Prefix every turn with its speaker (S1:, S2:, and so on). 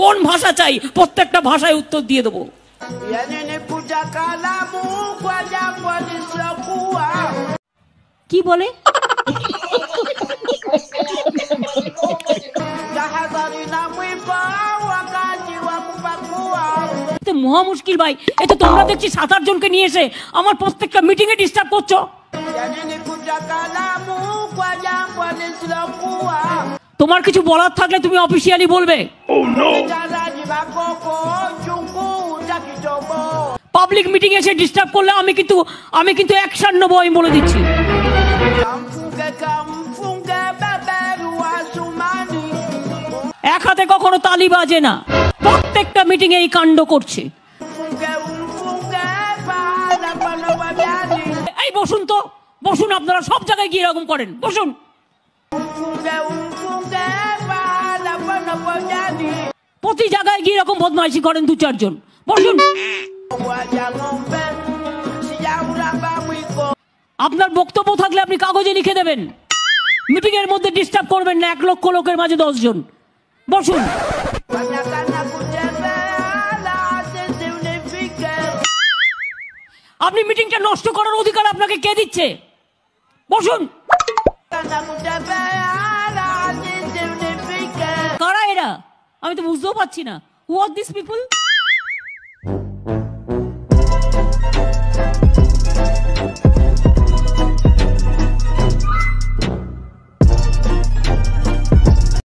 S1: কোন ভাষা চাই প্রত্যেকটা ভাষায় উত্তর দিয়ে দেবো। কি বলে? মহা মুশকিল ভাই, এই তো তোমরা দেখছি 7-8 জনকে নিয়ে এসে আমার প্রত্যেকটা মিটিং এ ডিস্টার্ব করছো। তোমার কিছু বলার থাকলে তুমি অফিসিয়ালি বলবে। পাবলিক মিটিং এসে ডিস্টার্ব করলে আমি কিন্তু অ্যাকশন নেবো, আমি বলে দিচ্ছি। এক হাতে কখনো তালি বাজে না, প্রত্যেকটা মিটিং এ এই কাণ্ড করছে। এই বসুন তো, বসুন, আপনারা সব জায়গায় গিয়ে এরকম করেন, বসুন। প্রতি জায়গায় গিয়ে এরকম বদমাইশি করেন 2-4 জন, বসুন। আপনার বক্তব্য থাকলে আপনি কাগজে লিখে দেবেন, মিটিং এর মধ্যে ডিস্টার্ব করবেন না। 1 লক্ষ লোকের মাঝে 10 জন, বসুন। আপনি মিটিংটা নষ্ট করার অধিকার আপনাকে কে দিচ্ছে? বসুন। কারা এরা? আমি তো বুঝতেও পারছি না। Who are these people?